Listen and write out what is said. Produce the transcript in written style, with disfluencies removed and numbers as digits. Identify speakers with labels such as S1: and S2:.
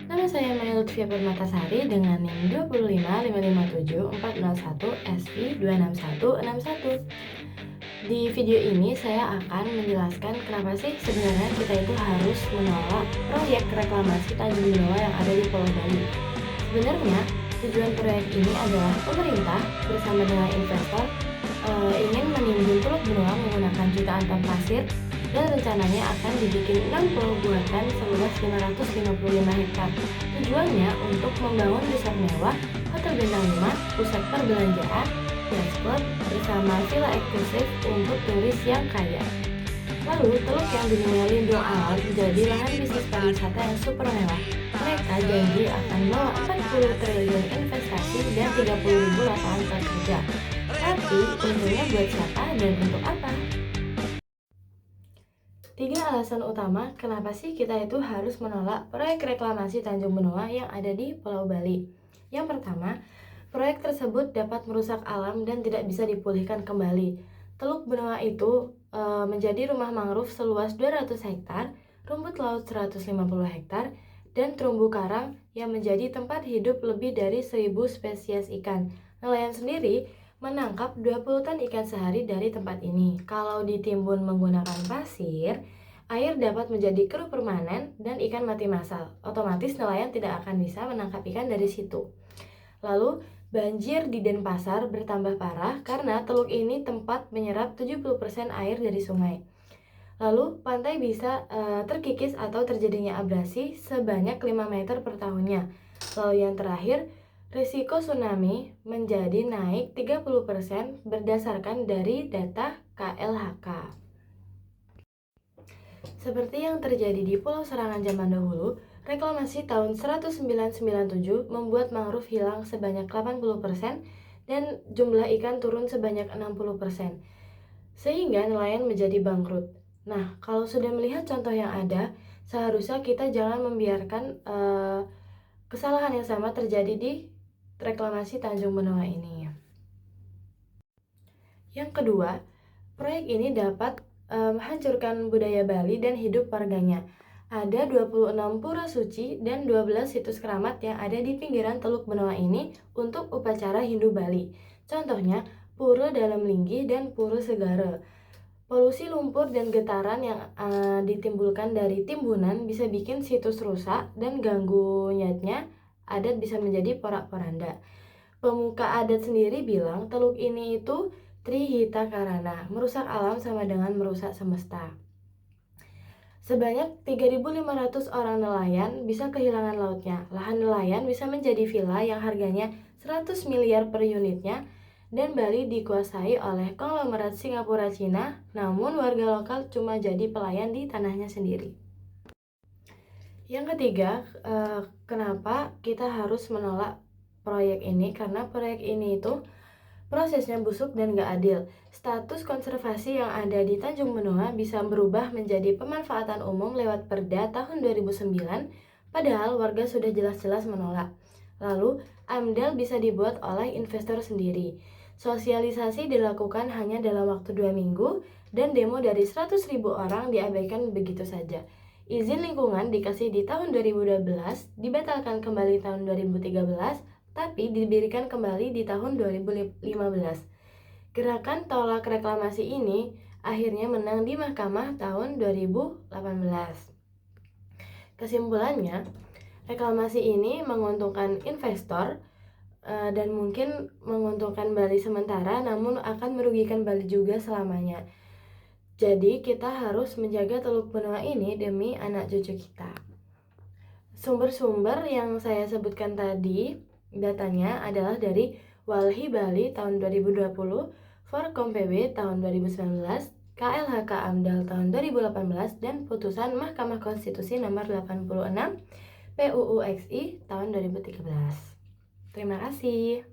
S1: Nama saya Maya Lutfia Permatasari dengan NIM 2555741SV26161. Di video ini saya akan menjelaskan kenapa sih sebenarnya kita itu harus menolak proyek reklamasi Tanjung Benoa yang ada di Pulau Bali. Sebenarnya tujuan proyek ini adalah pemerintah bersama dengan investor ingin menimbun Teluk Benoa menggunakan jutaan ton pasir, dan rencananya akan dibikin 6 pulau buatan seluas 555 hektar. Tujuannya untuk membangun resort mewah, hotel bintang 5, pusat perbelanjaan, yacht club, bersama villa eksklusif untuk turis yang kaya. Lalu, teluk yang dulunya lindung alam menjadi lahan bisnis pariwisata yang super mewah. Mereka janji akan membawa 40 triliun investasi dan 30.000 lapangan kerja. Tapi, untungnya buat siapa dan untuk apa? 3 alasan utama kenapa sih kita itu harus menolak proyek reklamasi Tanjung Benoa yang ada di Pulau Bali. Yang pertama, proyek tersebut dapat merusak alam dan tidak bisa dipulihkan kembali. Teluk Benoa itu menjadi rumah mangrove seluas 200 hektar, rumput laut 150 hektar, dan terumbu karang yang menjadi tempat hidup lebih dari 1.000 spesies ikan. Nelayan sendiri menangkap 20 ton ikan sehari dari tempat ini. Kalau ditimbun menggunakan pasir, air dapat menjadi keruh permanen dan ikan mati massal. Otomatis nelayan tidak akan bisa menangkap ikan dari situ. Lalu, banjir di Denpasar bertambah parah karena teluk ini tempat menyerap 70% air dari sungai. Lalu, pantai bisa terkikis atau terjadinya abrasi sebanyak 5 meter per tahunnya. Lalu yang terakhir, risiko tsunami menjadi naik 30% berdasarkan dari data KLHK. Seperti yang terjadi di Pulau Serangan zaman dahulu, reklamasi tahun 1997 membuat mangrove hilang sebanyak 80% dan jumlah ikan turun sebanyak 60%, sehingga nelayan menjadi bangkrut. Nah, kalau sudah melihat contoh yang ada, seharusnya kita jangan membiarkan kesalahan yang sama terjadi di reklamasi Tanjung Benoa ini. Yang kedua, proyek ini dapat menghancurkan budaya Bali dan hidup warganya. Ada 26 pura suci dan 12 situs keramat yang ada di pinggiran Teluk Benoa ini untuk upacara Hindu Bali. Contohnya, Pura Dalam Linggi dan Pura Segara. Polusi lumpur dan getaran yang ditimbulkan dari timbunan bisa bikin situs rusak dan ganggu niatnya adat bisa menjadi porak-poranda. Pemuka adat sendiri bilang teluk ini itu Trihita Karana, merusak alam sama dengan merusak semesta. Sebanyak 3.500 orang nelayan bisa kehilangan lautnya. Lahan nelayan bisa menjadi villa yang harganya 100 miliar per unitnya, dan Bali dikuasai oleh konglomerat Singapura Cina, namun warga lokal cuma jadi pelayan di tanahnya sendiri. Yang ketiga, kenapa kita harus menolak proyek ini? Karena proyek ini itu prosesnya busuk dan gak adil. Status konservasi yang ada di Tanjung Benoa bisa berubah menjadi pemanfaatan umum lewat Perda tahun 2009, padahal warga sudah jelas-jelas menolak. Lalu, AMDAL bisa dibuat oleh investor sendiri. Sosialisasi dilakukan hanya dalam waktu 2 minggu, dan demo dari 100.000 orang diabaikan begitu saja. Izin lingkungan dikasih di tahun 2012, dibatalkan kembali tahun 2013, tapi diberikan kembali di tahun 2015. Gerakan tolak reklamasi ini akhirnya menang di mahkamah tahun 2018. Kesimpulannya, reklamasi ini menguntungkan investor dan mungkin menguntungkan Bali sementara, namun akan merugikan Bali juga selamanya. Jadi kita harus menjaga Teluk Benoa ini demi anak cucu kita. Sumber-sumber yang saya sebutkan tadi, datanya adalah dari Walhi Bali tahun 2020, Forkom PB tahun 2019, KLHK AMDAL tahun 2018, dan putusan Mahkamah Konstitusi nomor 86 PUU XI tahun 2013. Terima kasih.